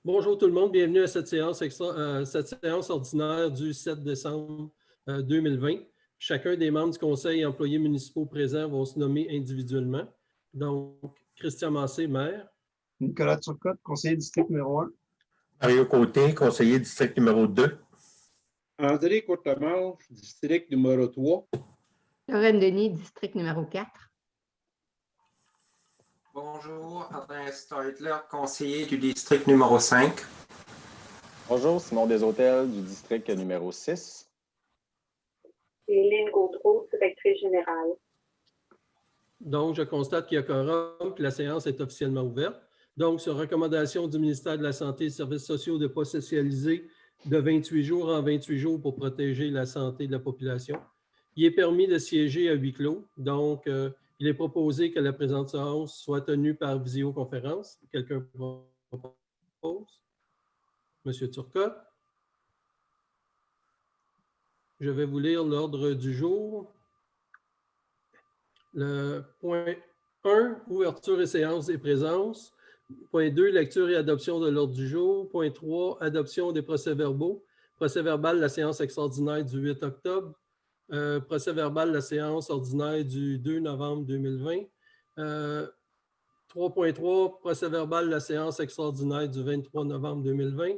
Bonjour tout le monde, bienvenue à cette séance ordinaire du 7 décembre 2020. Chacun des membres du Conseil et employés municipaux présents vont se nommer individuellement. Donc, Christian Massé, maire. Nicolas Turcotte, conseiller district numéro 1. Mario Côté, conseiller district numéro 2. André Courtemanche, district numéro 3. Lorraine Denis, district numéro 4. Bonjour, Adrien Steutler, conseiller du district numéro 5. Bonjour, Simon Deshôtels du district numéro 6. Hélène Gaudreau, directrice générale. Donc, je constate qu'il y a quorum, que la séance est officiellement ouverte. Donc, sur recommandation du ministère de la Santé et des Services sociaux de ne pas socialiser de 28 jours en 28 jours pour protéger la santé de la population. Il est permis de siéger à huis clos. Donc, il est proposé que la présente séance soit tenue par visioconférence. Quelqu'un propose? Monsieur Turcotte. Je vais vous lire l'ordre du jour. Le point 1, ouverture et séance des présences. Point 2, lecture et adoption de l'ordre du jour. Point 3, adoption des procès-verbaux. Procès-verbal de la séance extraordinaire du 8 octobre. Procès-verbal de la séance ordinaire du 2 novembre 2020. 3.3, procès-verbal de la séance extraordinaire du 23 novembre 2020.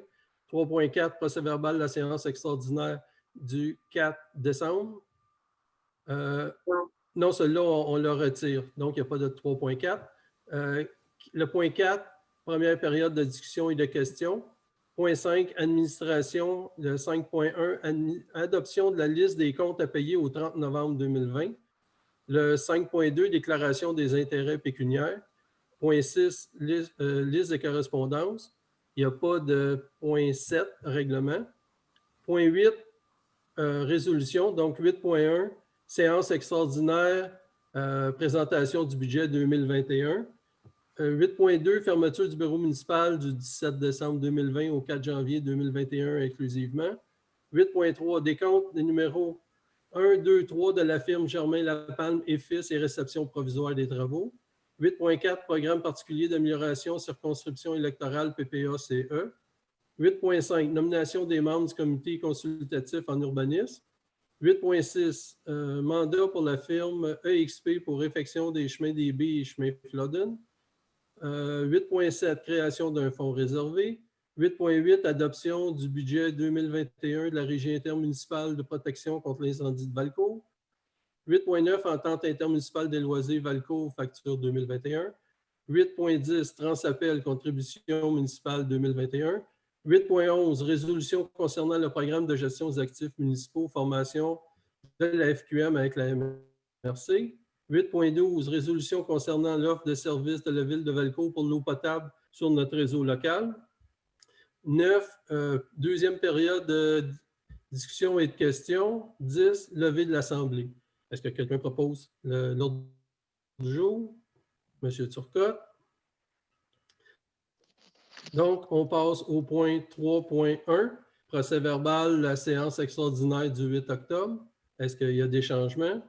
3.4, procès-verbal de la séance extraordinaire du 4 décembre. Non, celui-là, on le retire. Donc, il n'y a pas de 3.4. Le point 4, première période de discussion et de questions. Point 5, administration. Le 5.1, adoption de la liste des comptes à payer au 30 novembre 2020. Le 5.2, déclaration des intérêts pécuniaires. Point 6, liste de correspondance. Il n'y a pas de point 7, règlement. Point 8, résolution. Donc, 8.1, séance extraordinaire, présentation du budget 2021. 8.2, fermeture du bureau municipal du 17 décembre 2020 au 4 janvier 2021 inclusivement. 8.3, décompte des numéros 1, 2, 3 de la firme Germain Lapalme et Fils et réception provisoire des travaux. 8.4, programme particulier d'amélioration circonscription électorale PPA-CE. 8.5, nomination des membres du comité consultatif en urbanisme. 8.6, mandat pour la firme EXP pour réfection des chemins des Baies et chemins Flodden. 8.7, création d'un fonds réservé. 8.8, adoption du budget 2021 de la Régie intermunicipale de protection contre l'incendie de Valcourt. 8.9, entente intermunicipale des loisirs Valcourt, facture 2021. 8.10, transappel, contribution municipale 2021. 8.11, résolution concernant le programme de gestion des actifs municipaux, formation de la FQM avec la MRC. 8.12, résolution concernant l'offre de services de la Ville de Valcourt pour l'eau potable sur notre réseau local. 9, deuxième période de discussion et de questions. 10, levée de l'Assemblée. Est-ce que quelqu'un propose l'ordre du jour? Monsieur Turcotte. Donc, on passe au point 3.1, procès-verbal de la séance extraordinaire du 8 octobre. Est-ce qu'il y a des changements?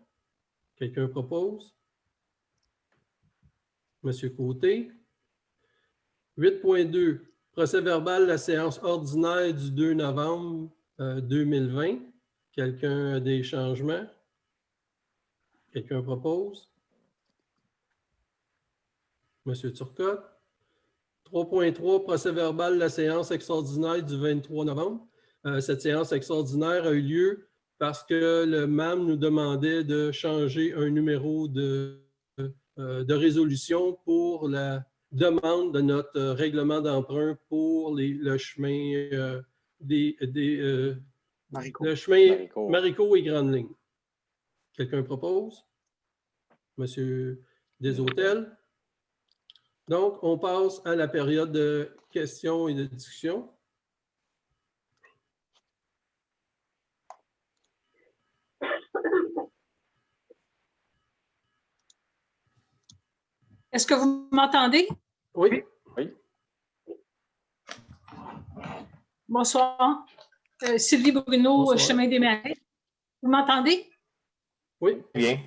Quelqu'un propose? Monsieur Côté. 8.2, procès-verbal de la séance ordinaire du 2 novembre 2020. Quelqu'un a des changements? Quelqu'un propose? Monsieur Turcotte. 3.3, procès-verbal de la séance extraordinaire du 23 novembre. Cette séance extraordinaire a eu lieu parce que le MAM nous demandait de changer un numéro de résolution pour la demande de notre règlement d'emprunt pour le chemin Maricourt et Grande Ligne. Quelqu'un propose? Monsieur Deshôtels. Donc, on passe à la période de questions et de discussion. Est-ce que vous m'entendez? Oui. Oui. Bonsoir. Sylvie Bruno, Bonsoir. Chemin des Marais. Vous m'entendez? Oui. Bien.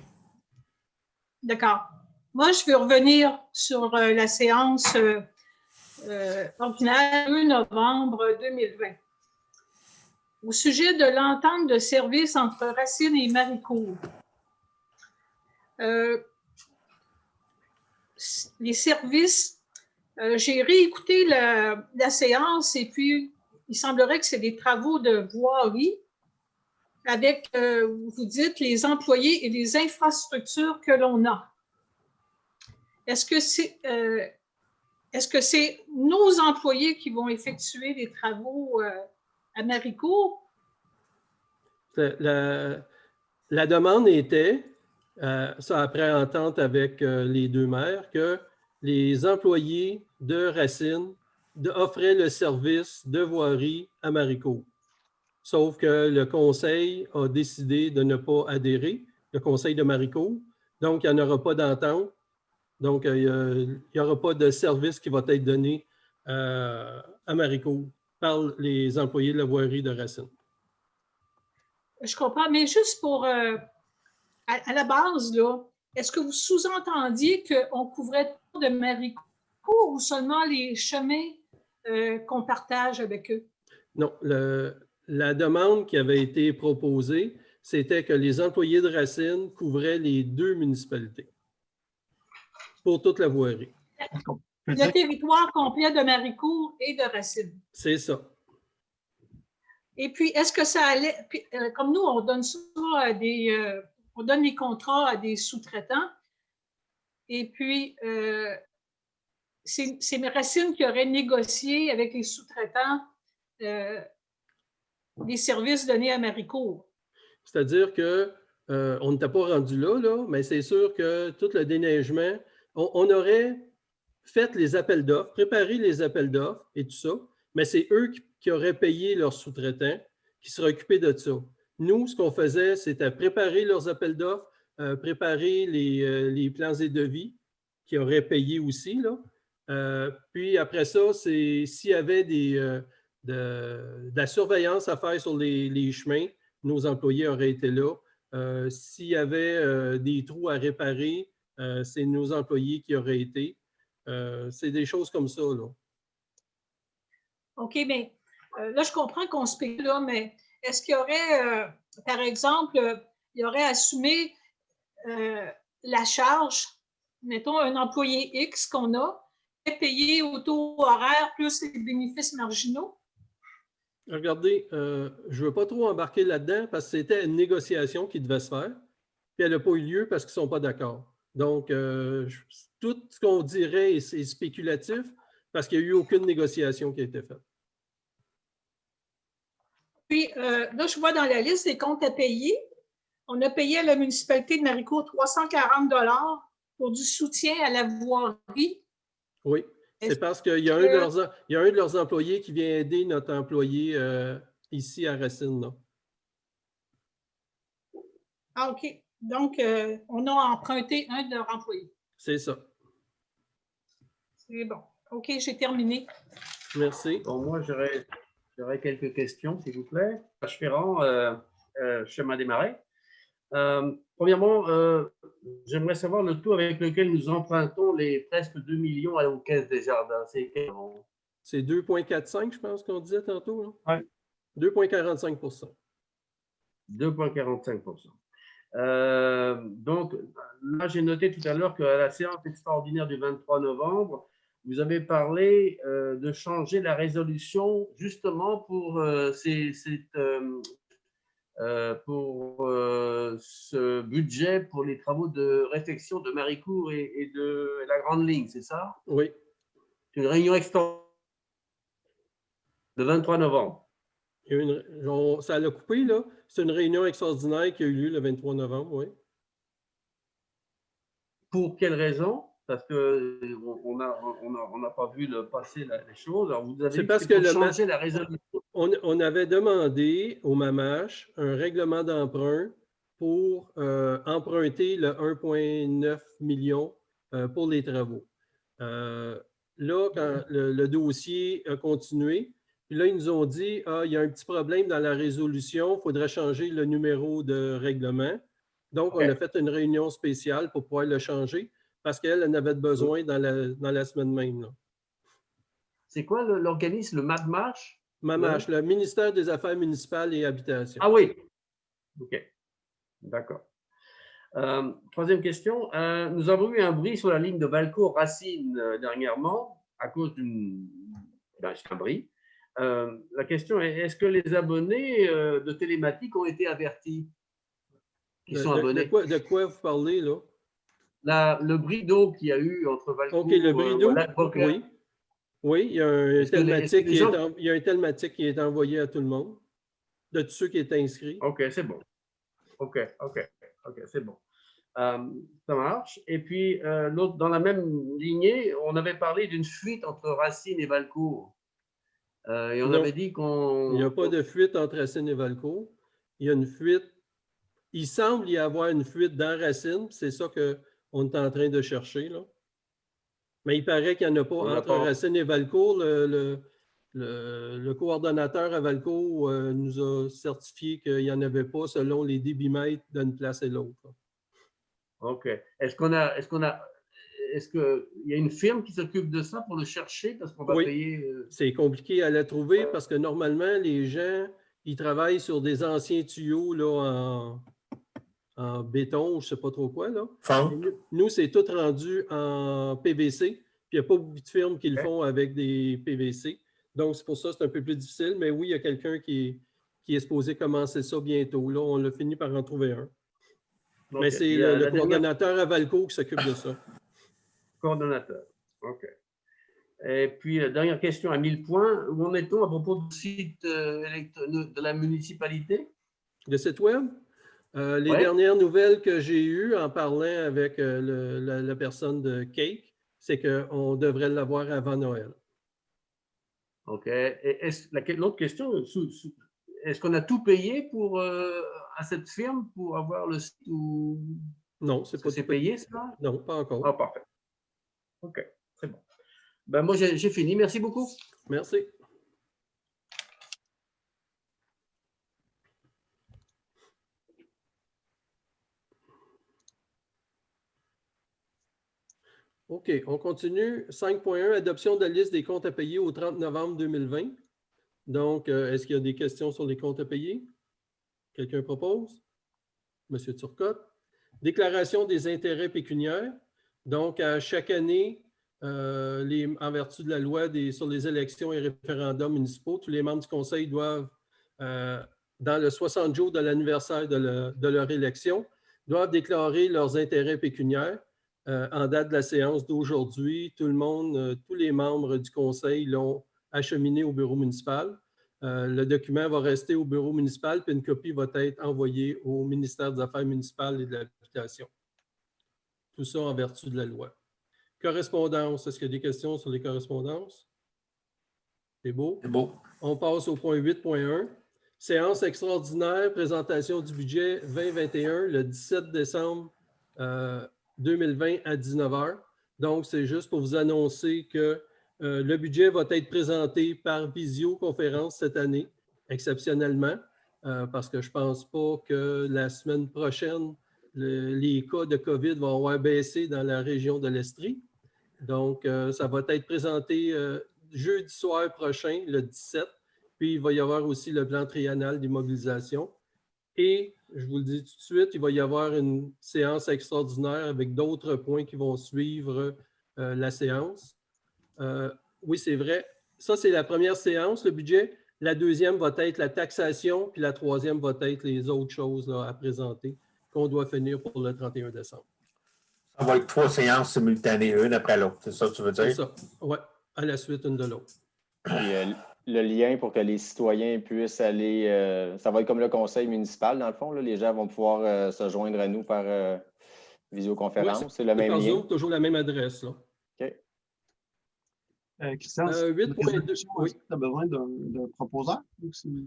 D'accord. Moi, je veux revenir sur la séance ordinaire 2 novembre 2020. Au sujet de l'entente de service entre Racine et Maricourt. Les services, j'ai réécouté la séance et puis il semblerait que c'est des travaux de voirie avec, vous dites, les employés et les infrastructures que l'on a. Est-ce que c'est nos employés qui vont effectuer les travaux à Maricourt? La demande était, ça après entente avec les deux maires, que les employés de Racine offraient le service de voirie à Maricourt. Sauf que le conseil a décidé de ne pas adhérer, le conseil de Maricourt. Donc, il n'y en aura pas d'entente. Donc, il n'y aura pas de service qui va être donné à Maricourt par les employés de la voirie de Racine. Je comprends, mais juste pour, à la base, là, est-ce que vous sous-entendiez qu'on couvrait tout de Maricourt ou seulement les chemins qu'on partage avec eux? Non, la demande qui avait été proposée, c'était que les employés de Racine couvraient les deux municipalités pour toute la voirie. Le territoire complet de Maricourt et de Racine. C'est ça. Et puis, est-ce que ça allait, comme nous, on donne ça à on donne les contrats à des sous-traitants, et puis c'est Racine qui aurait négocié avec les sous-traitants les services donnés à Maricourt. C'est-à-dire qu'on n'était pas rendu là, mais c'est sûr que tout le déneigement, on aurait fait les appels d'offres, préparé les appels d'offres et tout ça, mais c'est eux qui auraient payé leurs sous-traitants, qui seraient occupés de ça. Nous, ce qu'on faisait, c'était préparer leurs appels d'offres, préparer les plans et devis, qui auraient payé aussi, là. Puis après ça, s'il y avait de la surveillance à faire sur les chemins, nos employés auraient été là. S'il y avait des trous à réparer, c'est nos employés qui auraient été. C'est des choses comme ça, là. OK, mais là, je comprends qu'on spécule, là, mais est-ce qu'il y aurait, par exemple, il y aurait assumé la charge, mettons, un employé X qu'on a, payé au taux horaire plus les bénéfices marginaux? Regardez, je ne veux pas trop embarquer là-dedans parce que c'était une négociation qui devait se faire, puis elle n'a pas eu lieu parce qu'ils ne sont pas d'accord. Donc, tout ce qu'on dirait est spéculatif parce qu'il n'y a eu aucune négociation qui a été faite. Puis, là, je vois dans la liste des comptes à payer, on a payé à la municipalité de Maricourt 340 $ pour du soutien à la voirie. Oui, c'est parce qu'il y a un de leurs employés qui vient aider notre employé ici à Racine, là. Ah, OK. Donc, on a emprunté un de leurs employés. C'est ça. C'est bon. OK, j'ai terminé. Merci. Bon, moi, j'aurais quelques questions, s'il vous plaît. H. Ferrand, chemin des Marais. Premièrement, j'aimerais savoir le taux avec lequel nous empruntons les presque 2 millions aux caisses des jardins. C'est 2,45, je pense qu'on disait tantôt. Oui. 2,45 %. 2,45 %. Donc, là, j'ai noté tout à l'heure qu'à la séance extraordinaire du 23 novembre, vous avez parlé de changer la résolution justement pour, ce budget pour les travaux de réfection de Maricourt et de la Grande Ligne, c'est ça? Oui. C'est une réunion extraordinaire le 23 novembre. Ça l'a coupé, là. C'est une réunion extraordinaire qui a eu lieu le 23 novembre, oui. Pour quelle raison? Parce qu'on n'a pas vu passer les choses. Alors, vous avez changé la résolution. On avait demandé au MAMACH un règlement d'emprunt pour emprunter le 1,9 million pour les travaux. Là, quand le dossier a continué, puis là, ils nous ont dit il y a un petit problème dans la résolution, il faudrait changer le numéro de règlement. Donc, on a fait une réunion spéciale pour pouvoir le changer parce qu'elle en avait besoin dans la semaine même, là. C'est quoi l'organisme, le MADMASH? MAMASH, le ministère des Affaires municipales et Habitations. Ah oui. OK. D'accord. Troisième question. Nous avons eu un bris sur la ligne de Valcourt-Racine dernièrement à cause d'un bris. La question est, est-ce que les abonnés de Télématique ont été avertis? Qui sont abonnés. De quoi vous parlez, là? Le bris d'eau qu'il y a eu entre Valcourt OK, le bris d'eau, oui. Oui, il y a un Telmatic qui est envoyé à tout le monde, de tous ceux qui étaient inscrits. OK, c'est bon. OK, c'est bon. Ça marche. Et puis, dans la même lignée, on avait parlé d'une fuite entre Racine et Valcourt. Et on avait dit qu'on... Il n'y a pas de fuite entre Racine et Valcourt. Il y a une fuite. Il semble y avoir une fuite dans Racine. C'est ça qu'on est en train de chercher, là. Mais il paraît qu'il n'y en a pas entre Racine et Valcourt. Le coordonnateur à Valcourt nous a certifié qu'il n'y en avait pas selon les débitmètres d'une place et l'autre. OK. Est-ce qu'il y a une firme qui s'occupe de ça pour le chercher? Parce qu'on va payer... C'est compliqué à la trouver parce que normalement, les gens, ils travaillent sur des anciens tuyaux là, en béton, je ne sais pas trop quoi. Là. Nous, c'est tout rendu en PVC. Puis il n'y a pas beaucoup de firmes qui le font avec des PVC. Donc, c'est pour ça que c'est un peu plus difficile. Mais oui, il y a quelqu'un qui est supposé commencer ça bientôt. Là, on a fini par en trouver un. Okay. Mais c'est le coordonnateur à Valcourt qui s'occupe de ça. Coordonnateur. OK. Et puis, dernière question à 1000 points. Où en est-on à propos du site de la municipalité? Le site web? Les dernières nouvelles que j'ai eues en parlant avec la personne de Cake, c'est qu'on devrait l'avoir avant Noël. OK. L'autre question, est-ce qu'on a tout payé à cette firme pour avoir le site ou... Non, c'est pas tout payé, ça? Non, pas encore. Ah, parfait. OK, c'est bon. Ben, moi, j'ai fini. Merci beaucoup. Merci. OK, on continue. 5.1, adoption de la liste des comptes à payer au 30 novembre 2020. Donc, est-ce qu'il y a des questions sur les comptes à payer? Quelqu'un propose? Monsieur Turcotte. Déclaration des intérêts pécuniaires. Donc, à chaque année, en vertu de la loi sur les élections et référendums municipaux, tous les membres du conseil doivent, dans le 60 jours de l'anniversaire de leur élection, doivent déclarer leurs intérêts pécuniaires. En date de la séance d'aujourd'hui, tous les membres du conseil l'ont acheminé au bureau municipal. Le document va rester au bureau municipal, puis une copie va être envoyée au ministère des Affaires municipales et de l'Habitation. Tout ça en vertu de la loi. Correspondance, est-ce qu'il y a des questions sur les correspondances? C'est beau? C'est beau. On passe au point 8.1. Séance extraordinaire, présentation du budget 2021, le 17 décembre 2020 à 19h. Donc, c'est juste pour vous annoncer que le budget va être présenté par visioconférence cette année, exceptionnellement, parce que je ne pense pas que la semaine prochaine, les cas de COVID vont avoir baissé dans la région de l'Estrie. Donc, ça va être présenté jeudi soir prochain, le 17. Puis, il va y avoir aussi le plan triennal d'immobilisation. Et, je vous le dis tout de suite, il va y avoir une séance extraordinaire avec d'autres points qui vont suivre la séance. Oui, c'est vrai. Ça, c'est la première séance, le budget. La deuxième va être la taxation, puis la troisième va être les autres choses là, à présenter qu'on doit finir pour le 31 décembre. Ça va être 3 séances simultanées, une après l'autre. C'est ça que tu veux dire? C'est ça. Oui, à la suite, une de l'autre. Le lien pour que les citoyens puissent aller... ça va être comme le conseil municipal, dans le fond. Là, les gens vont pouvoir se joindre à nous par visioconférence. Oui, c'est le même lien. Toujours la même adresse. Là. OK. Christian, 8.2. Oui. Tu as besoin d'un proposant?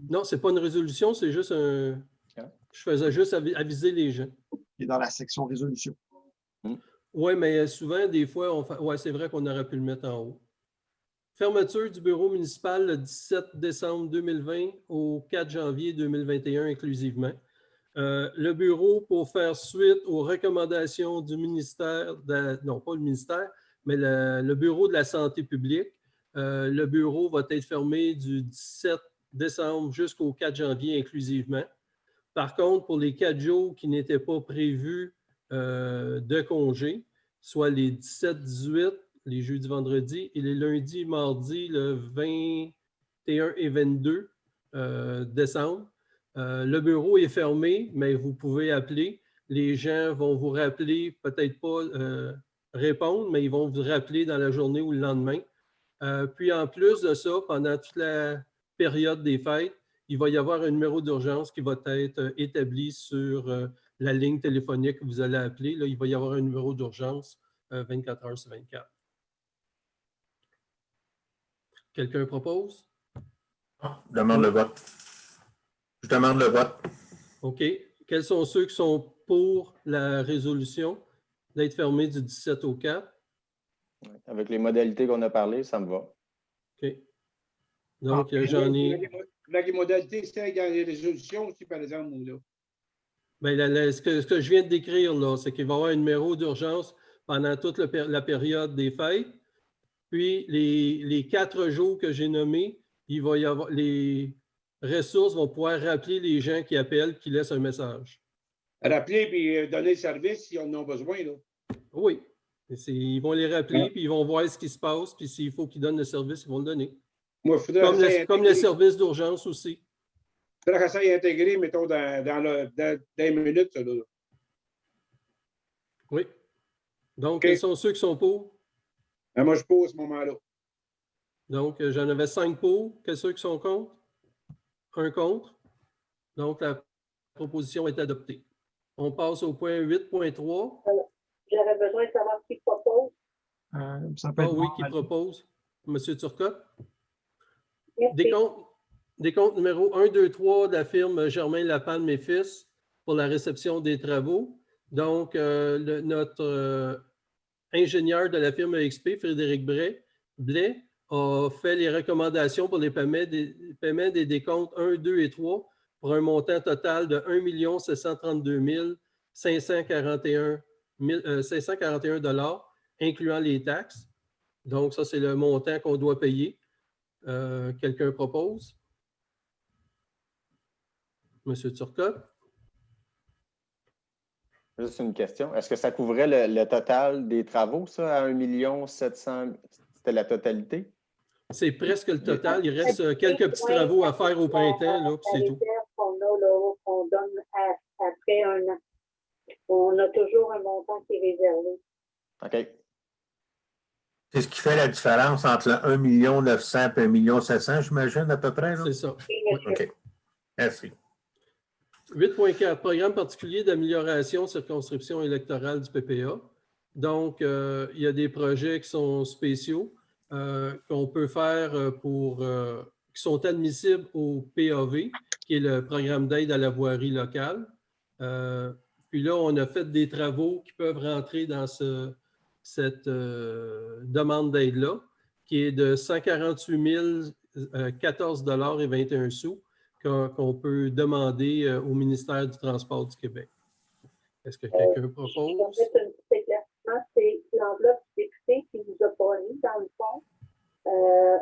Non, ce n'est pas une résolution, c'est juste un... Je faisais juste aviser les gens. Il est dans la section résolution. Oui, mais souvent, des fois, c'est vrai qu'on aurait pu le mettre en haut. Fermeture du bureau municipal le 17 décembre 2020 au 4 janvier 2021 inclusivement. Le bureau, pour faire suite aux recommandations du ministère, non pas le ministère, mais le bureau de la santé publique, Le bureau va être fermé du 17 décembre jusqu'au 4 janvier inclusivement. Par contre, pour les 4 jours qui n'étaient pas prévus de congé, soit les 17, 18, les jeudis, vendredis, et les lundis, mardis, le 21 et 22 décembre, le bureau est fermé, mais vous pouvez appeler. Les gens vont vous rappeler, peut-être pas répondre, mais ils vont vous rappeler dans la journée ou le lendemain. Puis en plus de ça, pendant toute la période des fêtes, il va y avoir un numéro d'urgence qui va être établi sur la ligne téléphonique que vous allez appeler. Là, il va y avoir un numéro d'urgence 24 heures sur 24. Quelqu'un propose? Je demande le vote. Je demande le vote. OK. Quels sont ceux qui sont pour la résolution d'être fermé du 17 au 4? Avec les modalités qu'on a parlé, ça me va. OK. Donc, j'en ai... Les modalités, c'est dans les résolutions aussi, par exemple, là. Bien, ce que je viens de décrire, là, c'est qu'il va y avoir un numéro d'urgence pendant toute la période des fêtes. Puis, les 4 jours que j'ai nommés, il va y avoir, les ressources vont pouvoir rappeler les gens qui appellent, qui laissent un message. Rappeler et donner le service s'ils en ont besoin, là. Oui. Ils vont les rappeler, puis ils vont voir ce qui se passe, puis s'il faut qu'ils donnent le service, ils vont le donner. Moi, comme le service d'urgence aussi. Il faudrait que ça ait intégré, mettons, dans 10 minutes, ça, là. Oui. Donc, OK. quels sont ceux qui sont pour? Moi, je pose à ce moment-là. Donc, j'en avais 5 pour. Quels sont ceux qui sont contre? 1 contre. Donc, la proposition est adoptée. On passe au point 8.3. J'aurais besoin de savoir qui propose. Ça peut être oui, bon, qui Valérie. propose? Monsieur Turcotte? Merci. Décompte numéro 1, 2, 3 de la firme Germain Lapalme et Fils pour la réception des travaux. Donc, notre ingénieur de la firme EXP, Frédéric Blais, a fait les recommandations pour les paiements des décomptes 1, 2 et 3 pour un montant total de 1 732 541 $, incluant les taxes. Donc, ça, c'est le montant qu'on doit payer. Quelqu'un propose? Monsieur Turcotte? Juste une question. Est-ce que ça couvrait le total des travaux, ça, à 1 700 000? C'était la totalité? C'est presque le total. Il reste quelques petits travaux à faire au printemps, là, puis c'est tout. Qu'on a, là, qu'on donne après 1 an. On a toujours un montant qui est réservé. OK. C'est ce qui fait la différence entre le 1 900 000 et 1 700 000, j'imagine, à peu près, là? C'est ça. OK. Merci. 8.4, programme particulier d'amélioration circonscription électorale du PPA. Donc, il y a des projets qui sont spéciaux qu'on peut faire qui sont admissibles au PAV, qui est le programme d'aide à la voirie locale. Puis là, on a fait des travaux qui peuvent rentrer dans cette demande d'aide-là, qui est de 148 014,21 $ qu'on peut demander au ministère du Transport du Québec. Est-ce que quelqu'un propose? Je vais mettre un petit éclaircissement. C'est l'enveloppe du député qui nous a fourni, dans le fond.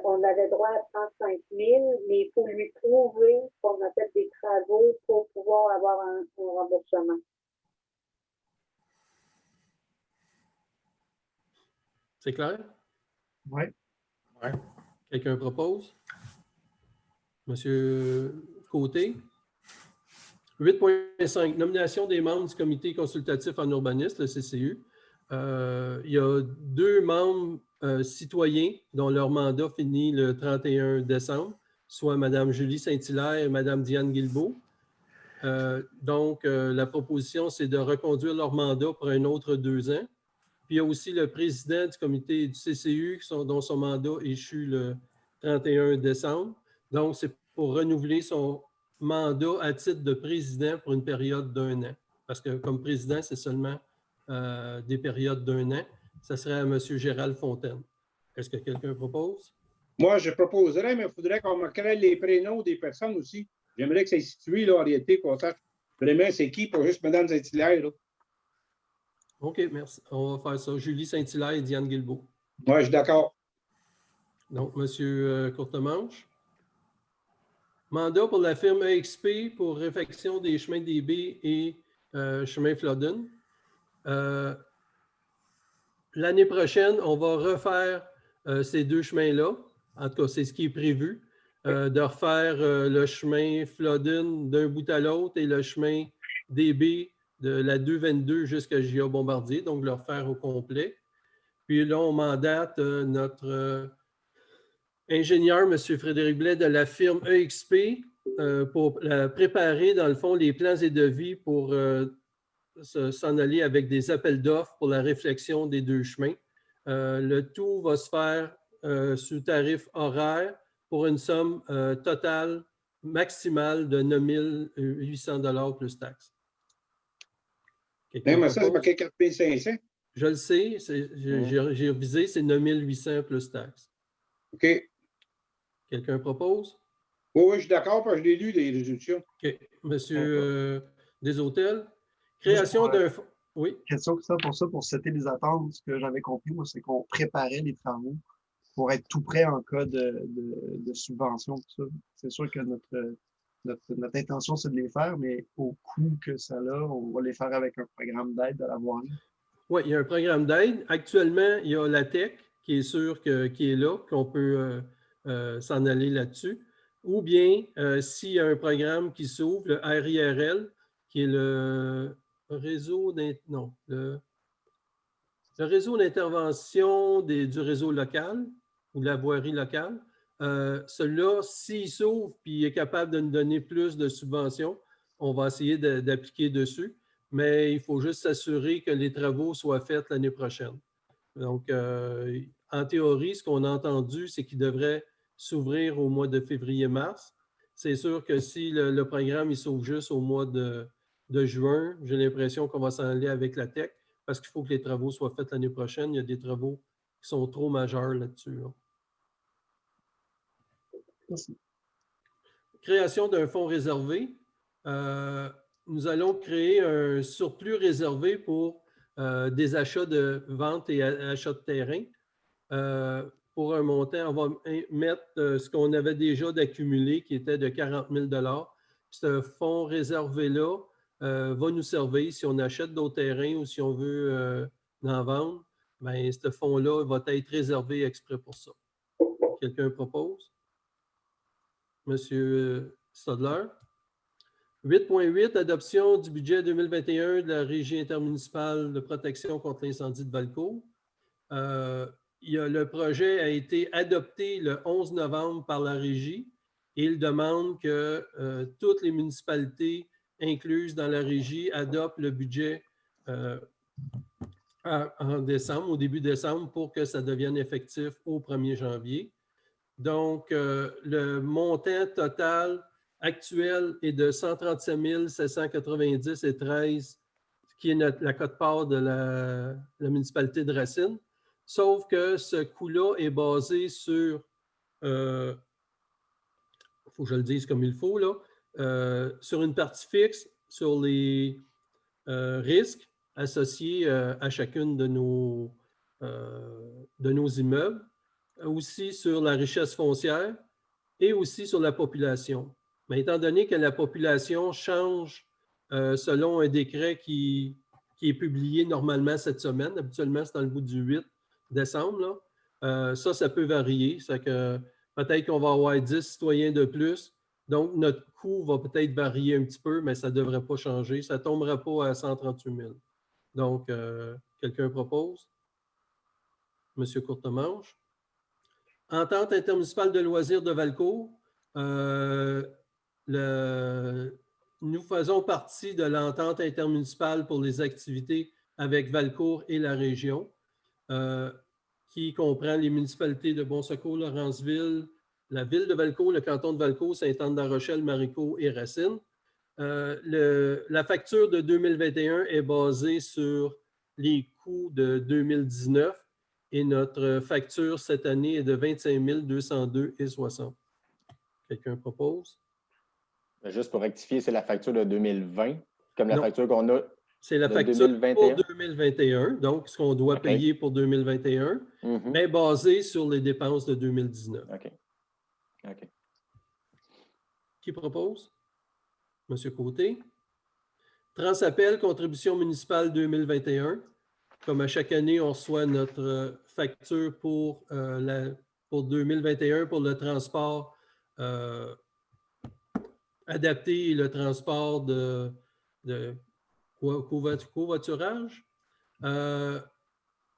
On avait droit à 35 000, mais il faut lui prouver qu'on a fait des travaux pour pouvoir avoir un remboursement. C'est clair? Oui. Ouais. Quelqu'un propose? Monsieur Côté? 8.5, nomination des membres du comité consultatif en urbanisme, le CCU. Il y a 2 membres citoyens dont leur mandat finit le 31 décembre, soit Mme Julie Saint-Hilaire et Mme Diane Guilbeault. Donc, la proposition, c'est de reconduire leur mandat pour un autre 2 ans. Puis, il y a aussi le président du comité du CCU dont son mandat échut le 31 décembre. Donc, c'est pour renouveler son mandat à titre de président pour une période d'1 an. Parce que comme président, c'est seulement des périodes d'1 an. Ça serait à M. Gérald Fontaine. Est-ce que quelqu'un propose? Moi, je proposerais, mais il faudrait qu'on marquerait les prénoms des personnes aussi. J'aimerais que ça soit situé, là, en réalité, qu'on sache vraiment c'est qui, pas juste Mme Saint-Hilaire, là. OK, merci. On va faire ça. Julie Saint-Hilaire et Diane Guilbeault. Moi, je suis d'accord. Donc, M. Courtemanche. Mandat pour la firme EXP pour réfection des chemins DB et chemin Flodden. L'année prochaine, on va refaire ces deux chemins-là. En tout cas, c'est ce qui est prévu, de refaire le chemin Flodden d'un bout à l'autre et le chemin DB de la 222 jusqu'à J.A. Bombardier, donc le refaire au complet. Puis là, on mandate notre ingénieur, M. Frédéric Blais, de la firme EXP pour préparer, dans le fond, les plans et devis pour s'en aller avec des appels d'offres pour la réflexion des deux chemins. Le tout va se faire sous tarif horaire pour une somme totale maximale de 9 800 $ plus taxes. Même ça, c'est marqué 4 500. Je le sais, j'ai revisé, c'est 9 800 plus taxes. OK. Quelqu'un propose? Oui, je suis d'accord, parce que je l'ai lu, les résolutions. OK. Monsieur Deshôtels, création d'un fonds. Oui. Question pour ça, pour setter les attentes, ce que j'avais compris, moi, c'est qu'on préparait les travaux pour être tout prêt en cas de subvention. Tout ça. C'est sûr que notre intention, c'est de les faire, mais au coût que ça a, on va les faire avec un programme d'aide de la voirie. Oui, il y a un programme d'aide. Actuellement, il y a la TEC qui est sûr qui est là, qu'on peut s'en aller là-dessus. Ou bien, s'il y a un programme qui s'ouvre, le RIRL, qui est le réseau d'intervention du réseau local ou de la voirie locale. Celui-là, s'il s'ouvre et est capable de nous donner plus de subventions, on va essayer d'appliquer dessus. Mais il faut juste s'assurer que les travaux soient faits l'année prochaine. Donc, en théorie, ce qu'on a entendu, c'est qu'il devrait s'ouvrir au mois de février-mars. C'est sûr que si le programme il s'ouvre juste au mois de juin, j'ai l'impression qu'on va s'en aller avec la TEC parce qu'il faut que les travaux soient faits l'année prochaine. Il y a des travaux qui sont trop majeurs là-dessus. Merci. Création d'un fonds réservé. Nous allons créer un surplus réservé pour des achats de vente et achats de terrain. Pour un montant, on va mettre ce qu'on avait déjà d'accumulé, qui était de 40 000 $. Ce fonds réservé-là va nous servir si on achète d'autres terrains ou si on veut en vendre. Bien, ce fonds-là va être réservé exprès pour ça. Quelqu'un propose? Monsieur Stadler? 8.8, adoption du budget 2021 de la Régie intermunicipale de protection contre l'incendie de Valcourt. Le projet a été adopté le 11 novembre par la Régie et il demande que toutes les municipalités incluses dans la Régie adoptent le budget en décembre, au début décembre, pour que ça devienne effectif au 1er janvier. Donc, le montant total actuel est de 137 790,13 qui est la quote-part de la municipalité de Racine. Sauf que ce coût-là est basé sur, il faut que je le dise comme il faut, là, sur une partie fixe, sur les risques associés à chacune de nos immeubles, aussi sur la richesse foncière et aussi sur la population. Mais étant donné que la population change selon un décret qui est publié normalement cette semaine, habituellement c'est dans le bout du 8 décembre, là, ça peut varier. C'est que peut-être qu'on va avoir 10 citoyens de plus, donc notre coût va peut-être varier un petit peu, mais ça ne devrait pas changer. Ça ne tombera pas à 138 000. Donc, quelqu'un propose? Monsieur Courtemanche. Entente intermunicipale de loisirs de Valcourt. Nous faisons partie de l'entente intermunicipale pour les activités avec Valcourt et la région, qui comprend les municipalités de Bon-Secours, Lawrenceville, la ville de Valcourt, le canton de Valcourt, Sainte-Anne-de-la-Rochelle, Maricourt et Racine. La facture de 2021 est basée sur les coûts de 2019 et notre facture cette année est de 25 202,60. Quelqu'un propose? Juste pour rectifier, c'est la facture de 2020, comme la facture qu'on a. C'est la De facture 2021. pour 2021, donc ce qu'on doit OK. payer pour 2021, Mhm. mais basé sur les dépenses de 2019. OK. OK. Qui propose? Monsieur Côté. Transappel, contribution municipale 2021. Comme à chaque année, on reçoit notre facture pour 2021 pour le transport adapté et le transport de covoiturage.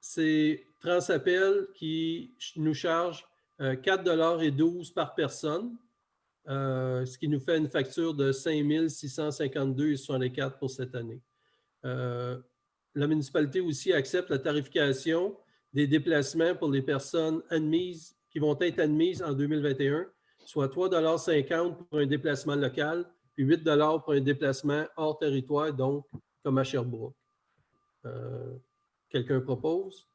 C'est Transappel qui nous charge 4,12 $ par personne, ce qui nous fait une facture de 5 652,64 pour cette année. La municipalité aussi accepte la tarification des déplacements pour les personnes admises qui vont être admises en 2021, soit 3,50 $ pour un déplacement local et 8 $ pour un déplacement hors territoire, donc comme à Sherbrooke. Quelqu'un propose?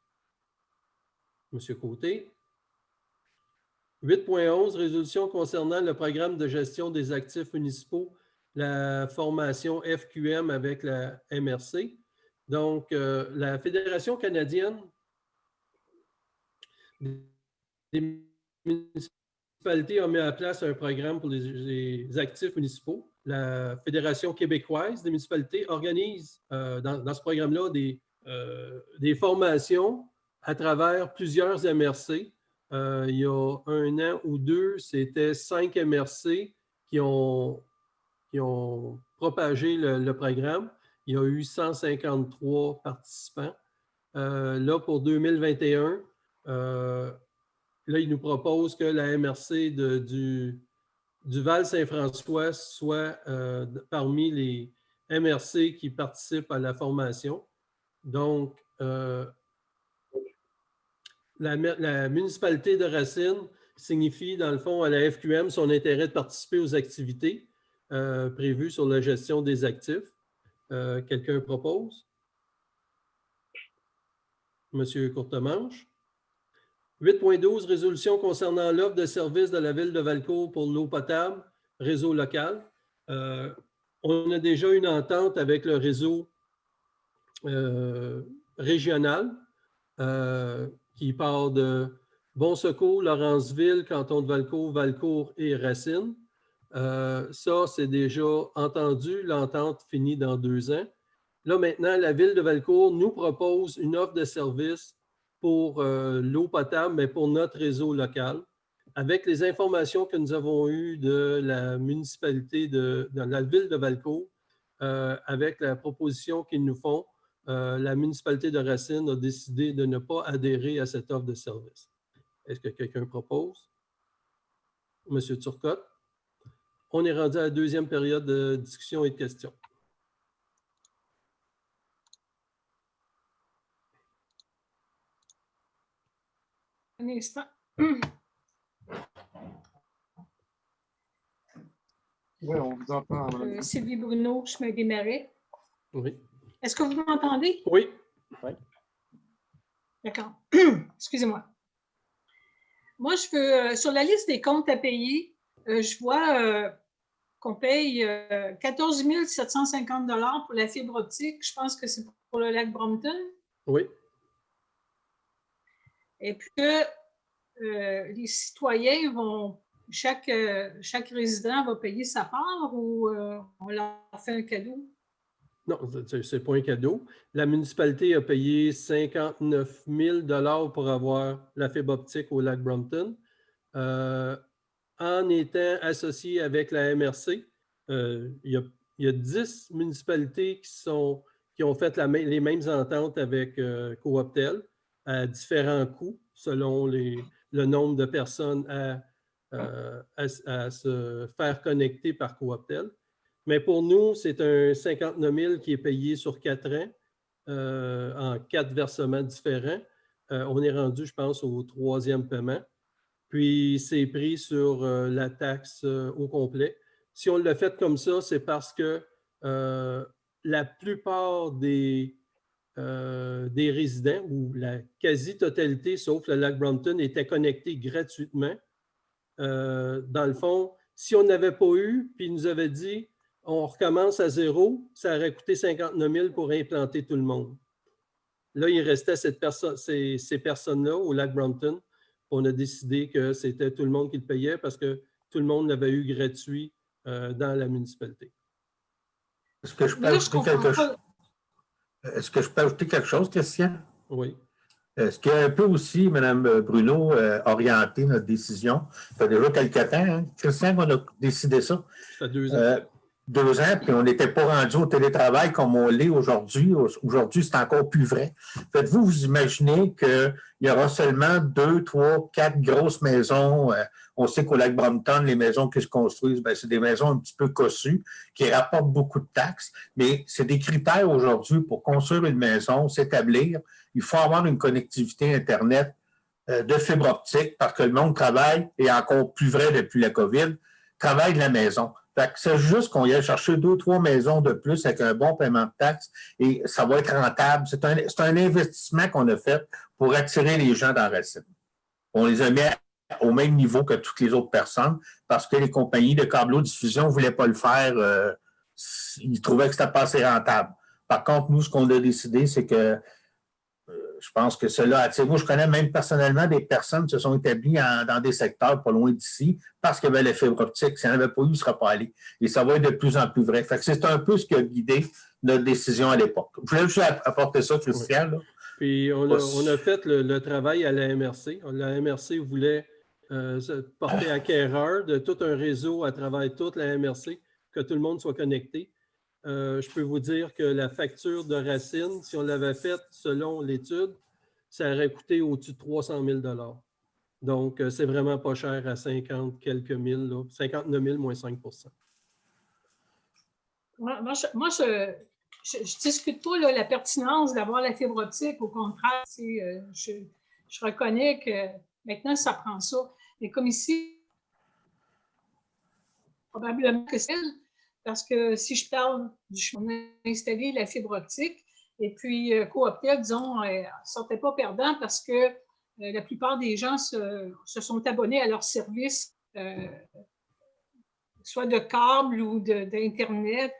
Monsieur Côté. 8.11, résolution concernant le programme de gestion des actifs municipaux, la formation FQM avec la MRC. Donc, la Fédération canadienne des municipalités a mis en place un programme pour les actifs municipaux. La Fédération québécoise des municipalités organise dans ce programme-là des formations à travers plusieurs MRC. Il y a 1 an ou 2, c'était 5 MRC qui ont propagé le programme. Il y a eu 153 participants. Là, pour 2021, là, ils nous proposent que la MRC du Val-Saint-François soit parmi les MRC qui participent à la formation. Donc, la municipalité de Racine signifie, dans le fond, à la FQM son intérêt de participer aux activités prévues sur la gestion des actifs. Quelqu'un propose? Monsieur Courtemanche. 8.12, résolution concernant l'offre de services de la ville de Valcourt pour l'eau potable, réseau local. On a déjà une entente avec le réseau régional qui part de Bon Secours, Lawrenceville, canton de Valcourt, Valcourt et Racine. Ça, c'est déjà entendu. L'entente finit dans 2 ans. Là, maintenant, la ville de Valcourt nous propose une offre de service pour l'eau potable, mais pour notre réseau local. Avec les informations que nous avons eues de la municipalité de la ville de Valcourt, avec la proposition qu'ils nous font, la municipalité de Racine a décidé de ne pas adhérer à cette offre de service. Est-ce que quelqu'un propose? Monsieur Turcotte. On est rendu à la 2e période de discussion et de questions. Un instant. Oui, on vous entend. Sylvie Bruno, chemin des Marais. Oui. Est-ce que vous m'entendez? Oui. Oui. D'accord. Excusez-moi. Moi, je veux, sur la liste des comptes à payer, je vois qu'on paye 14 750 $ pour la fibre optique. Je pense que c'est pour le lac Brompton. Oui. Et puis que les citoyens vont, chaque résident va payer sa part ou on leur fait un cadeau? Non, ce n'est pas un cadeau. La municipalité a payé 59 000 $ pour avoir la fibre optique au lac Brompton. En étant associé avec la MRC, il y a 10 municipalités qui ont fait les mêmes ententes avec Cooptel à différents coûts selon le nombre de personnes à se faire connecter par Cooptel. Mais pour nous, c'est un 59 000 qui est payé sur 4 ans en 4 versements différents. On est rendu, je pense, au 3e paiement. Puis, c'est pris sur la taxe au complet. Si on l'a fait comme ça, c'est parce que la plupart des résidents, ou la quasi-totalité, sauf le lac Brompton, étaient connectés gratuitement. Dans le fond, si on n'avait pas eu, puis ils nous avaient dit on recommence à zéro, ça aurait coûté 59 000 pour implanter tout le monde. Là, il restait ces personnes-là au lac Brompton. On a décidé que c'était tout le monde qui le payait parce que tout le monde l'avait eu gratuit dans la municipalité. Est-ce que je peux ajouter quelque chose? Est-ce que je peux ajouter quelque chose, Christian? Oui. Ce qui a un peu aussi, Mme Bruno, orienté notre décision. Ça fait déjà quelques temps, hein? Christian, on a décidé ça. Ça fait 2 ans. 2 ans, puis on n'était pas rendu au télétravail comme on l'est aujourd'hui. Aujourd'hui, c'est encore plus vrai. Faites-vous vous imaginez qu'il y aura seulement 2, 3, 4 grosses maisons. On sait qu'au lac Brompton, les maisons qui se construisent, c'est des maisons un petit peu cossues, qui rapportent beaucoup de taxes, mais c'est des critères aujourd'hui pour construire une maison, s'établir. Il faut avoir une connectivité Internet de fibre optique parce que le monde travaille, et encore plus vrai depuis la COVID, travaille de la maison. Fait que c'est juste qu'on y a cherché 2 ou 3 maisons de plus avec un bon paiement de taxes et ça va être rentable. C'est un investissement qu'on a fait pour attirer les gens dans Racine. On les a mis au même niveau que toutes les autres personnes parce que les compagnies de câbleau-diffusion ne voulaient pas le faire. Ils trouvaient que c'était pas assez rentable. Par contre, nous, ce qu'on a décidé, c'est que je pense que cela, moi, je connais même personnellement des personnes qui se sont établies dans des secteurs pas loin d'ici parce qu'il y avait la fibre optique. S'il n'y en avait pas eu, il ne serait pas allé. Et ça va être de plus en plus vrai. Fait que c'est un peu ce qui a guidé notre décision à l'époque. Je voulais juste apporter ça, Christian. Là. Puis on a fait le travail à la MRC. La MRC voulait se porter acquéreur de tout un réseau à travers toute la MRC, que tout le monde soit connecté. Je peux vous dire que la facture de Racine, si on l'avait faite selon l'étude, ça aurait coûté au-dessus de 300 000 $. Donc, c'est vraiment pas cher à 50 quelques mille, là, 59 000 moins 5 Moi, je discute pas là, la pertinence d'avoir la fibre optique. Au contraire, je reconnais que maintenant, ça prend ça. Mais comme ici, probablement que c'est parce que si je parle on a installé la fibre optique et puis Cooptel, disons, ne sortait pas perdant parce que la plupart des gens se sont abonnés à leur service, soit de câble ou d'Internet.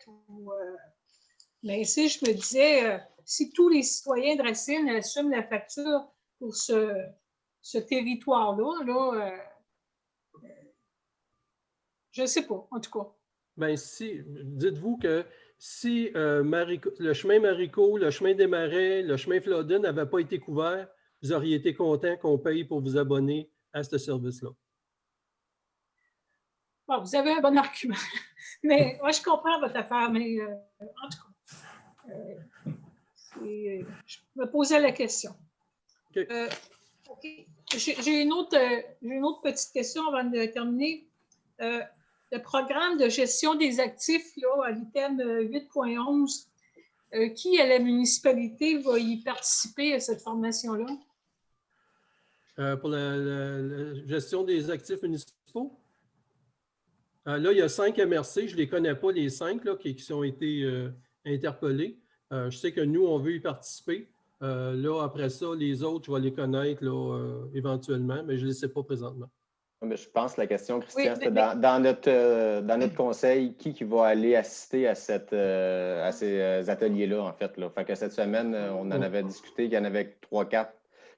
Mais ici, je me disais, si tous les citoyens de Racine assument la facture pour ce territoire-là, je ne sais pas, en tout cas. Bien, dites-vous que si le chemin Marico, le chemin des Marais, le chemin Flodden n'avaient pas été couverts, vous auriez été content qu'on paye pour vous abonner à ce service-là. Bon, vous avez un bon argument. Mais moi, je comprends votre affaire, mais en tout cas, je me posais la question. Okay. Okay. J'ai une autre petite question avant de terminer. Le programme de gestion des actifs, là, à l'item 8.11, qui à la municipalité va y participer à cette formation-là? Pour la gestion des actifs municipaux? Là, il y a 5 MRC. Je ne les connais pas, les 5 là, qui ont été interpellés. Je sais que nous, on veut y participer. Là, après ça, les autres, je vais les connaître là, éventuellement, mais je ne les sais pas présentement. Je pense que la question, Christian, c'est dans notre conseil, qui va aller assister à ces ateliers-là, en fait. Là. Fait que cette semaine, on en avait discuté, qu'il y en avait 3-4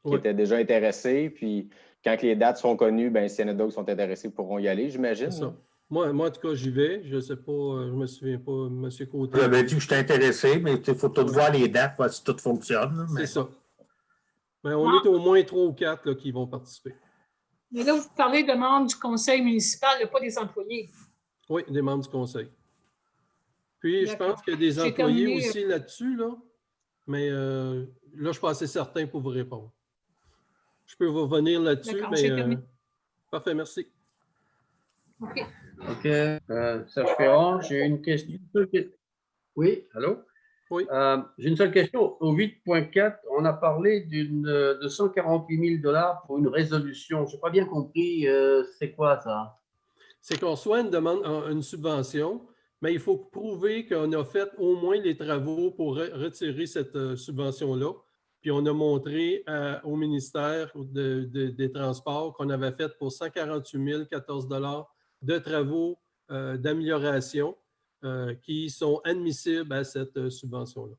qui étaient déjà intéressés. Puis quand les dates sont connues, s'il y en a d'autres qui sont intéressés, pourront y aller, j'imagine. C'est ça. Moi, en tout cas, j'y vais. Je ne sais pas, je ne me souviens pas, M. Côté. J'avais dit que j'étais intéressé, mais il faut tout voir les dates, voir si tout fonctionne. C'est ça. Mais on est au moins 3 ou 4 là, qui vont participer. Mais là, vous parlez de membres du conseil municipal, pas des employés. Oui, des membres du conseil. Puis, je pense qu'il y a des employés aussi là-dessus, là. Mais là, je suis pas assez certain pour vous répondre. Je peux vous revenir là-dessus, mais parfait, merci. OK. Serge Ferrand, j'ai une question. Oui, allô? Oui. J'ai une seule question. Au 8.4, on a parlé de 148 000 $ pour une résolution. Je n'ai pas bien compris. C'est quoi ça? C'est qu'on reçoit une demande, une subvention, mais il faut prouver qu'on a fait au moins les travaux pour retirer cette subvention-là. Puis on a montré au ministère des Transports qu'on avait fait pour 148 014 $ de travaux d'amélioration. qui sont admissibles à cette subvention-là.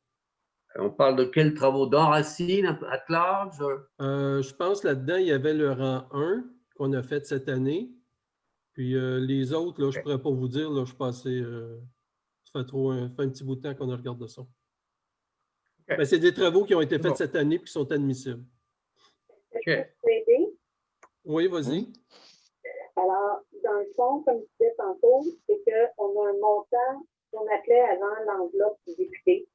On parle de quels travaux d'enracine, à large? Je pense là-dedans, il y avait le rang 1 qu'on a fait cette année. Puis les autres, là, je ne pourrais pas vous dire, là, je suis passé. Ça fait un petit bout de temps qu'on regarde ça. Ben, c'est des travaux qui ont été faits cette année et qui sont admissibles. Oui, vas-y. Alors, dans le fond, comme je disais tantôt, c'est qu'on a un montant qu'on appelait avant l'enveloppe du député.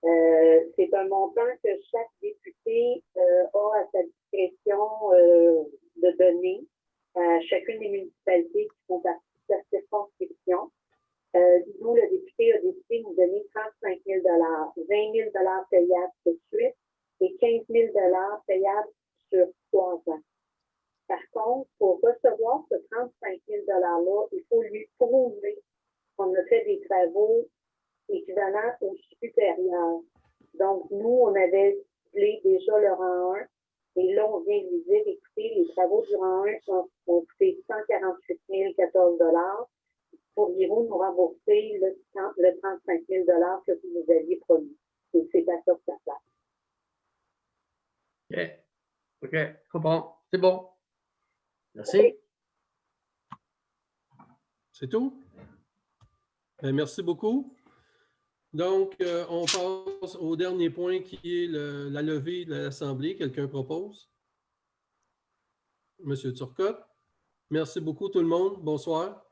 C'est un montant que chaque député a à sa discrétion de donner à chacune des municipalités qui font partie de sa circonscription. Nous, le député a décidé de nous donner 35 000 20 000 payables tout de suite et 15 000 payables sur 3 ans. Par contre, pour recevoir ce 35 000 $-là, il faut lui prouver qu'on a fait des travaux équivalents ou supérieurs. Donc, nous, on avait ciblé déjà le rang 1 et là, on vient lui dire, écoutez, les travaux du rang 1 ont coûté 148 014 $. Pourriez-vous nous rembourser le 35 000 $ que vous nous aviez promis? Et c'est à ça que ça passe. OK, je comprends. C'est bon. Merci. C'est tout? Bien, merci beaucoup. Donc, on passe au dernier point qui est la levée de l'Assemblée. Quelqu'un propose? Monsieur Turcotte. Merci beaucoup tout le monde. Bonsoir.